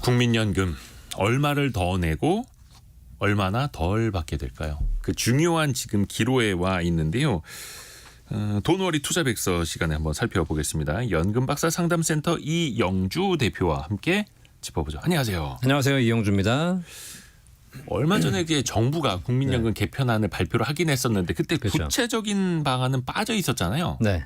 국민연금 얼마를 더 내고 얼마나 덜 받게 될까요? 그 중요한 지금 기로에 와 있는데요. 돈월이 투자백서 시간에 한번 살펴보겠습니다. 연금박사 상담센터 이영주 대표와 함께 짚어보죠. 안녕하세요. 안녕하세요. 이영주입니다. 얼마 전에 정부가 국민연금 개편안을 발표를 하긴 했었는데 그때 그렇죠. 구체적인 방안은 빠져 있었잖아요. 네.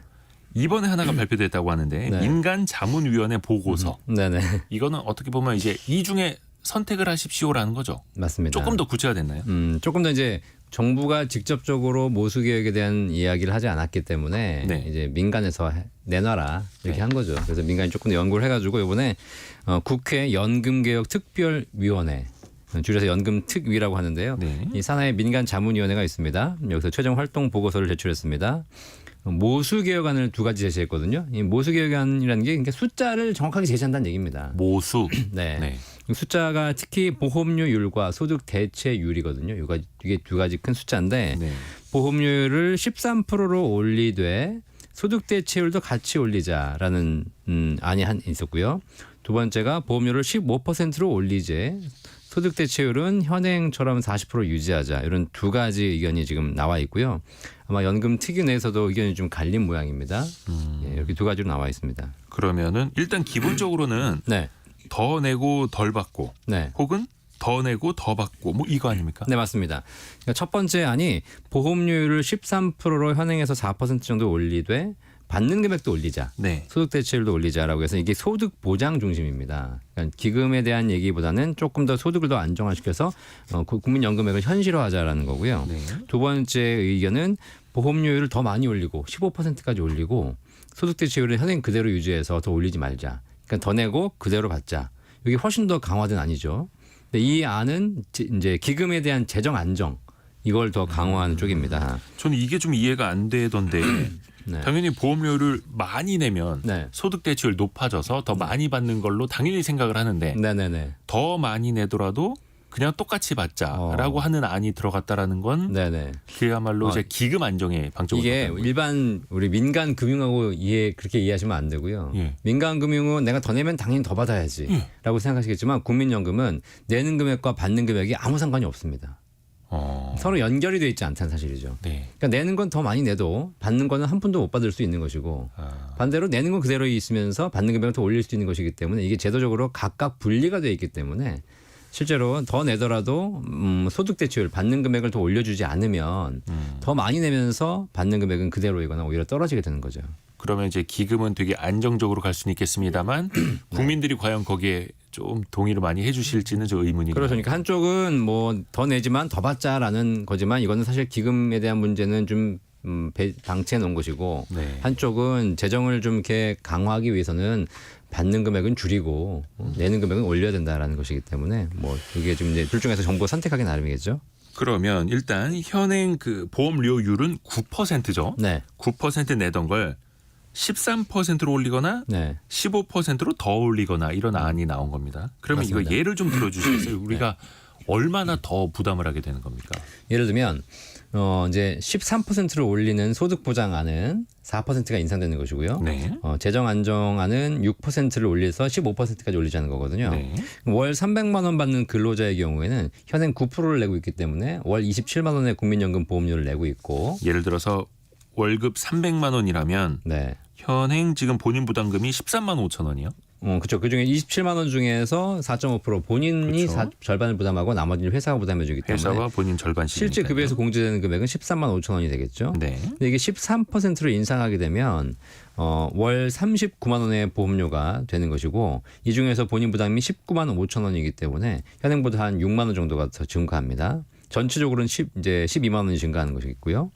이번에 하나가 발표됐다고 하는데 네. 민간자문위원회 보고서. 네네. 이거는 어떻게 보면 이제 이 중에 선택을 하십시오라는 거죠. 맞습니다. 조금 더 구체화 됐나요? 조금 더 이제 정부가 직접적으로 모수개혁에 대한 이야기를 하지 않았기 때문에 네. 이제 민간에서 내놔라 이렇게 네. 한 거죠. 그래서 민간이 조금 더 연구를 해가지고 이번에 국회 연금개혁특별위원회 줄여서 연금특위라고 하는데요. 네. 이 산하에 민간자문위원회가 있습니다. 여기서 최종 활동 보고서를 제출했습니다. 모수개혁안을 두 가지 제시했거든요. 이 모수개혁안이라는 게 그러니까 숫자를 정확하게 제시한다는 얘기입니다. 모수. 네. 네. 숫자가 특히 보험료율과 소득 대체율이거든요. 이게 두 가지 큰 숫자인데 네. 보험료율을 13%로 올리되 소득 대체율도 같이 올리자라는 안이 있었고요. 두 번째가 보험료를 15%로 올리되 소득 대체율은 현행처럼 40% 유지하자. 이런 두 가지 의견이 지금 나와 있고요. 아마 연금 특위 내에서도 의견이 좀 갈린 모양입니다. 예, 이렇게 두 가지로 나와 있습니다. 그러면은 일단 기본적으로는 네. 더 내고 덜 받고 네. 혹은 더 내고 더 받고 뭐 이거 아닙니까? 네, 맞습니다. 그러니까 첫 번째 안이 보험료율을 13%로 현행에서 4% 정도 올리되 받는 금액도 올리자. 네. 소득 대체율도 올리자라고 해서 이게 소득 보장 중심입니다. 그러니까 기금에 대한 얘기보다는 조금 더 소득을 더 안정화시켜서 국민연금액을 현실화하자라는 거고요. 네. 두 번째 의견은 보험료율을 더 많이 올리고 15%까지 올리고 소득 대체율을 현행 그대로 유지해서 더 올리지 말자. 그러니까 더 내고 그대로 받자. 이게 훨씬 더 강화된 안이죠. 근데 이 안은 이제 기금에 대한 재정 안정 이걸 더 강화하는 쪽입니다. 저는 이게 좀 이해가 안 되던데 네. 당연히 보험료를 많이 내면 네. 소득 대체율 높아져서 더 많이 받는 걸로 당연히 생각을 하는데 네네네. 더 많이 내더라도 그냥 똑같이 받자라고 하는 안이 들어갔다라는 건 네네. 그야말로 이제 기금 안정의 방점을 이게 뒀다는 거예요. 일반 우리 민간 금융하고 그렇게 이해하시면 안 되고요. 예. 민간 금융은 내가 더 내면 당연히 더 받아야지라고 생각하시겠지만 국민연금은 내는 금액과 받는 금액이 아무 상관이 없습니다. 서로 연결이 돼 있지 않다는 사실이죠. 네. 그러니까 내는 건 더 많이 내도 받는 거는 한 푼도 못 받을 수 있는 것이고 반대로 내는 건 그대로 있으면서 받는 금액을 더 올릴 수 있는 것이기 때문에 이게 제도적으로 각각 분리가 돼 있기 때문에 실제로 더 내더라도 소득 대체율 받는 금액을 더 올려주지 않으면 더 많이 내면서 받는 금액은 그대로이거나 오히려 떨어지게 되는 거죠. 그러면 이제 기금은 되게 안정적으로 갈 수는 있겠습니다만 국민들이 과연 거기에 좀 동의를 많이 해주실지는 저 의문이네요. 그렇죠. 그러니까 한쪽은 뭐 더 내지만 더 받자라는 거지만 이거는 사실 기금에 대한 문제는 좀 방치해 놓은 것이고 네. 한쪽은 재정을 좀 이렇게 강화하기 위해서는 받는 금액은 줄이고 내는 금액은 올려야 된다라는 것이기 때문에 뭐 이게 좀 이제 둘 중에서 정부가 선택하기 나름이겠죠. 그러면 일단 현행 그 보험료율은 9%죠. 네. 9% 내던 걸 13%로 올리거나 네. 15%로 더 올리거나 이런 안이 나온 겁니다. 그러면 맞습니다. 이거 예를 좀 들어주시겠어요? 우리가 얼마나 더 부담을 하게 되는 겁니까? 예를 들면 이제 13%를 올리는 소득 보장안은 4%가 인상되는 것이고요. 네. 재정 안정안은 6%를 올려서 15%까지 올리자는 거거든요. 네. 월 300만 원 받는 근로자의 경우에는 현행 9%를 내고 있기 때문에 월 27만 원의 국민연금 보험료를 내고 있고 예를 들어서 월급 300만 원이라면 네. 현행 지금 본인 부담금이 13만 5천 원이요. 그렇죠. 그중에 27만 원 중에서 4.5% 본인이 그렇죠. 절반을 부담하고 나머지를 회사가 부담해 주기 때문에 회사와 본인 절반씩. 실제 급여에서 공제되는 금액은 13만 5천 원이 되겠죠. 네. 근데 이게 13%로 인상하게 되면 월 39만 원의 보험료가 되는 것이고 이 중에서 본인 부담이 19만 5천 원이기 때문에 현행보다 한 6만 원 정도가 더 증가합니다. 전체적으로는 이제 12만 원이 증가하는 것이겠고요.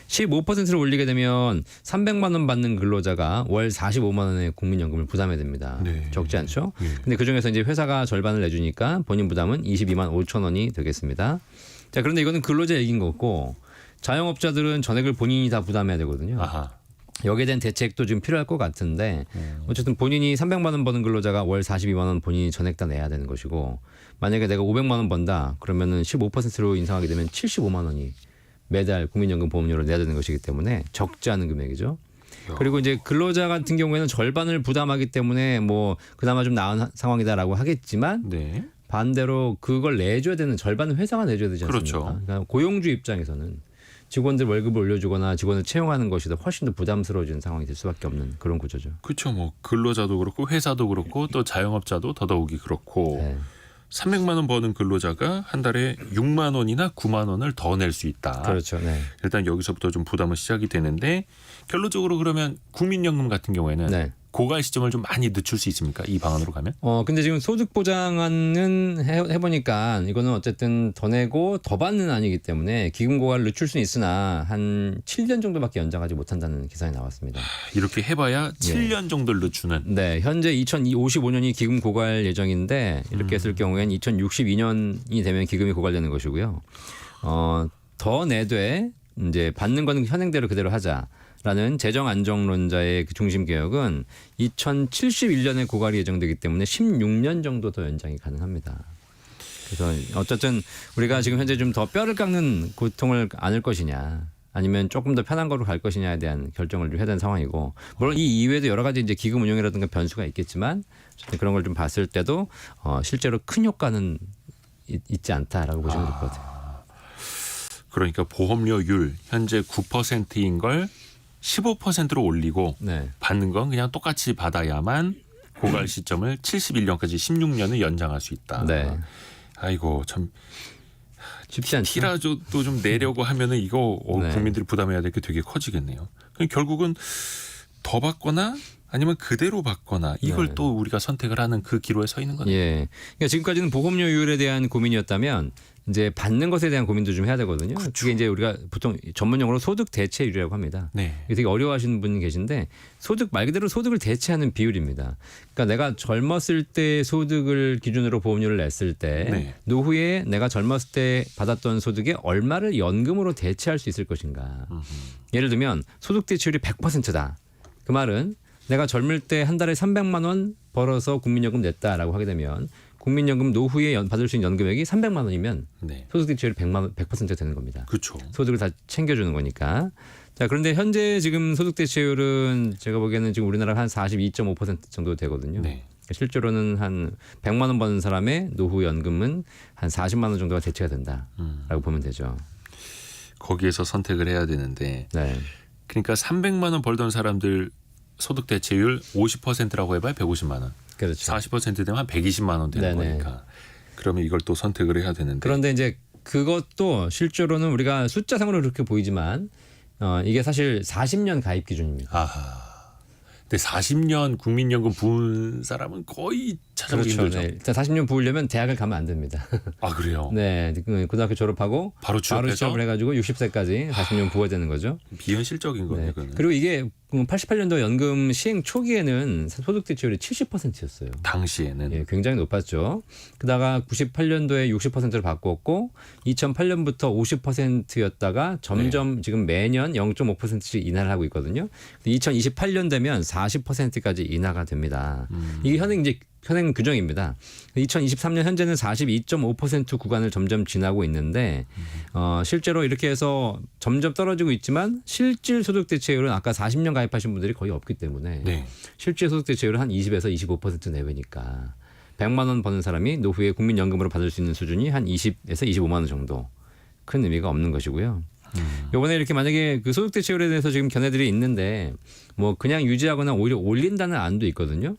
15%를 올리게 되면 300만 원 받는 근로자가 월 45만 원의 국민연금을 부담해야 됩니다. 네. 적지 않죠? 네. 근데 그중에서 이제 회사가 절반을 내주니까 본인 부담은 22만 5천 원이 되겠습니다. 자, 그런데 이거는 근로자 얘기인 거고 자영업자들은 전액을 본인이 다 부담해야 되거든요. 아하. 여기에 대한 대책도 좀 필요할 것 같은데 어쨌든 본인이 300만 원 버는 근로자가 월 42만 원 본인이 전액 다 내야 되는 것이고 만약에 내가 500만 원 번다 그러면은 15%로 인상하게 되면 75만 원이 매달 국민연금 보험료를 내야 되는 것이기 때문에 적지 않은 금액이죠. 그리고 이제 근로자 같은 경우에는 절반을 부담하기 때문에 뭐 그나마 좀 나은 상황이다라고 하겠지만 네. 반대로 그걸 내줘야 되는 절반은 회사가 내줘야 되지 않습니까? 그렇죠. 그러니까 고용주 입장에서는 직원들 월급을 올려주거나 직원을 채용하는 것이 더 훨씬 더 부담스러워지는 상황이 될 수밖에 없는 그런 구조죠. 그렇죠. 뭐 근로자도 그렇고 회사도 그렇고 또 자영업자도 더더욱이 그렇고 네. 300만 원 버는 근로자가 한 달에 6만 원이나 9만 원을 더 낼 수 있다. 그렇죠. 네. 일단 여기서부터 좀 부담은 시작이 되는데 결론적으로 그러면 국민연금 같은 경우에는 네. 고갈 시점을 좀 많이 늦출 수 있습니까? 이 방안으로 가면? 근데 지금 소득 보장안은 해보니까 이거는 어쨌든 더 내고 더 받는 안이기 때문에 기금 고갈을 늦출 수는 있으나 한 7년 정도밖에 연장하지 못한다는 기사이 나왔습니다. 이렇게 해봐야 7년 정도를 늦추는. 네, 현재 2055년이 기금 고갈 예정인데 이렇게 했을 경우엔 2062년이 되면 기금이 고갈되는 것이고요. 더 내되 이제 받는 거는 현행대로 그대로 하자라는 재정 안정론자의 그 중심 개혁은 2071년에 고갈이 예정되기 때문에 16년 정도 더 연장이 가능합니다. 그래서 어쨌든 우리가 지금 현재 좀 더 뼈를 깎는 고통을 안을 것이냐. 아니면 조금 더 편한 거로 갈 것이냐에 대한 결정을 좀 해야 되는 상황이고 물론 이 이외에도 여러 가지 이제 기금 운용이라든가 변수가 있겠지만 그런 걸 좀 봤을 때도 실제로 큰 효과는 있지 않다라고 보시면 될 것 같아요. 그러니까 보험료율 현재 9%인 걸 15%로 올리고 네. 받는 건 그냥 똑같이 받아야만 고갈 시점을 71년까지 16년을 연장할 수 있다. 네. 아이고 참 쉽지 않죠. 티라도 좀 내려고 하면은 이거 네. 국민들이 부담해야 될 게 되게 커지겠네요. 그럼 결국은 더 받거나 아니면 그대로 받거나 이걸 네. 또 우리가 선택을 하는 그 기로에 서 있는 거네요. 예. 그러니까 지금까지는 보험료율에 대한 고민이었다면 이제 받는 것에 대한 고민도 좀 해야 되거든요. 그게 이제 우리가 보통 전문용어로 소득 대체율이라고 합니다. 네. 이게 되게 어려워하시는 분이 계신데 소득 말 그대로 소득을 대체하는 비율입니다. 그러니까 내가 젊었을 때 소득을 기준으로 보험료를 냈을 때 네. 노후에 내가 젊었을 때 받았던 소득에 얼마를 연금으로 대체할 수 있을 것인가. 예를 들면 소득 대체율이 100%다. 그 말은 내가 젊을 때 한 달에 300만 원 벌어서 국민연금 냈다라고 하게 되면 국민연금 노후에 받을 수 있는 연금액이 300만 원이면 네. 소득 대체율이 100% 되는 겁니다. 그렇죠. 소득을 다 챙겨주는 거니까. 자, 그런데 현재 지금 소득 대체율은 제가 보기에는 지금 우리나라가 한 42.5% 정도 되거든요. 네. 실제로는 한 100만 원 버는 사람의 노후 연금은 한 40만 원 정도가 대체가 된다라고 보면 되죠. 거기에서 선택을 해야 되는데 네. 그러니까 300만 원 벌던 사람들 소득 대체율 50%라고 해봐야 150만 원. 그렇죠. 40% 되면 한 120만 원 되는 네네. 거니까. 그러면 이걸 또 선택을 해야 되는데. 그런데 이제 그것도 실제로는 우리가 숫자상으로 그렇게 보이지만 이게 사실 40년 가입 기준입니다. 아하. 근데 40년 국민연금 부은 사람은 거의 찾아보기 그렇죠. 힘들죠. 네. 일단 40년 부으려면 대학을 가면 안 됩니다. 아 그래요? 네, 고등학교 졸업하고 바로 취업해서 취업을 해가지고 60세까지 40년 부어야 되는 거죠. 비현실적인 거네요. 네. 그거는. 그리고 이게 88년도 연금 시행 초기에는 소득 대체율이 70%였어요. 당시에는 예, 굉장히 높았죠. 그다가 98년도에 60%를 바꿨고 2008년부터 50%였다가 점점 지금 매년 0.5%씩 인하를 하고 있거든요. 2028년 되면 40%까지 인하가 됩니다. 이게 현행 규정입니다. 2023년 현재는 42.5% 구간을 점점 지나고 있는데 실제로 이렇게 해서 점점 떨어지고 있지만 실질 소득 대체율은 아까 40년 가입하신 분들이 거의 없기 때문에 네. 실질 소득 대체율은 한 20에서 25% 내외니까 100만 원 버는 사람이 노후에 국민연금으로 받을 수 있는 수준이 한 20에서 25만 원 정도 큰 의미가 없는 것이고요. 요번에 이렇게 만약에 그 소득 대체율에 대해서 지금 견해들이 있는데 뭐 그냥 유지하거나 오히려 올린다는 안도 있거든요.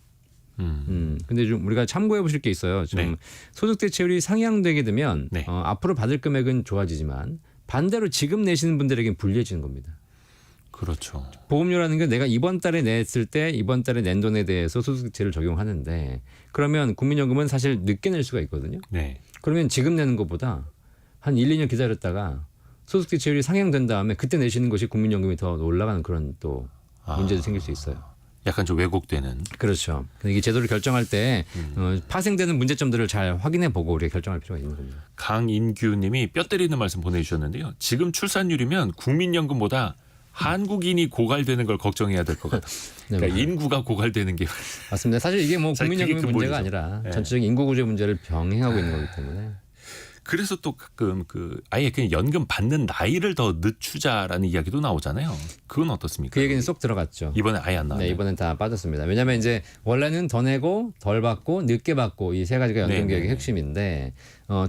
근데 좀 우리가 참고해 보실 게 있어요. 좀 네. 소득 대체율이 상향되게 되면 네. 앞으로 받을 금액은 좋아지지만 반대로 지금 내시는 분들에겐 불리해지는 겁니다. 그렇죠. 보험료라는 게 내가 이번 달에 냈을 때 이번 달에 낸 돈에 대해서 소득 대체를 적용하는데 그러면 국민연금은 사실 늦게 낼 수가 있거든요. 네. 그러면 지금 내는 것보다 한 1, 2년 기다렸다가 소득 대체율이 상향된 다음에 그때 내시는 것이 국민연금이 더 올라가는 그런 또 문제도 생길 수 있어요. 약간 좀 왜곡되는. 그렇죠. 이게 제도를 결정할 때 파생되는 문제점들을 잘 확인해 보고 우리가 결정할 필요가 있는 겁니다. 강인규님이 뼈 때리는 말씀 보내주셨는데요. 지금 출산율이면 국민연금보다 한국인이 고갈되는 걸 걱정해야 될 것 같아요. 그러니까 네, 인구가 고갈되는 게 맞습니다. 사실 이게 뭐 사실 그게 국민연금의 문제가 근본이죠. 아니라 네. 전체적인 인구 구조 문제를 병행하고 있는 거기 때문에. 그래서 또 가끔 아예 그냥 연금 받는 나이를 더 늦추자라는 이야기도 나오잖아요. 그건 어떻습니까? 그 얘기는 쏙 들어갔죠. 이번에 아예 안 나와요. 네, 이번엔 다 빠졌습니다. 왜냐하면 이제 원래는 더 내고 덜 받고 늦게 받고 이 세 가지가 연금 네네. 계획의 핵심인데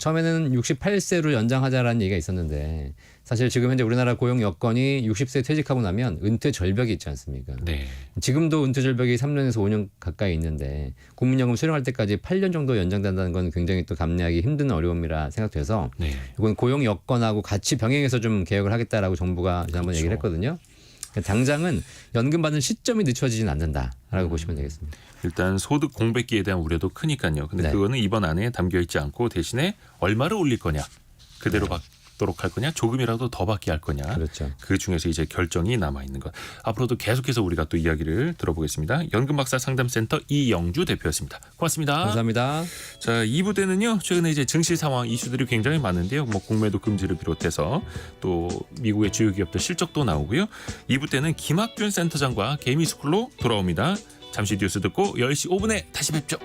처음에는 68세로 연장하자라는 얘기가 있었는데 사실 지금 현재 우리나라 고용 여건이 60세 퇴직하고 나면 은퇴 절벽이 있지 않습니까? 네. 지금도 은퇴 절벽이 3년에서 5년 가까이 있는데 국민연금 수령할 때까지 8년 정도 연장된다는 건 굉장히 또 감내하기 힘든 어려움이라 생각돼서 네. 이건 고용 여건하고 같이 병행해서 좀 개혁을 하겠다라고 정부가 지난번 그렇죠. 얘기를 했거든요. 당장은 연금 받는 시점이 늦춰지진 않는다라고 보시면 되겠습니다. 일단 소득 공백기에 대한 우려도 크니까요. 근데 네. 그거는 이번 안에 담겨 있지 않고 대신에 얼마를 올릴 거냐, 그대로 받도록 할 거냐, 조금이라도 더 받게 할 거냐. 그렇죠. 그 중에서 이제 결정이 남아 있는 것. 앞으로도 계속해서 우리가 또 이야기를 들어보겠습니다. 연금박사 상담센터 이영주 대표였습니다. 고맙습니다. 감사합니다. 자, 2부 때는요. 최근에 이제 증시 상황 이슈들이 굉장히 많은데요. 뭐 공매도 금지를 비롯해서 또 미국의 주요 기업들 실적도 나오고요. 2부 때는 김학균 센터장과 개미스쿨로 돌아옵니다. 잠시 뉴스 듣고 10시 5분에 다시 뵙죠.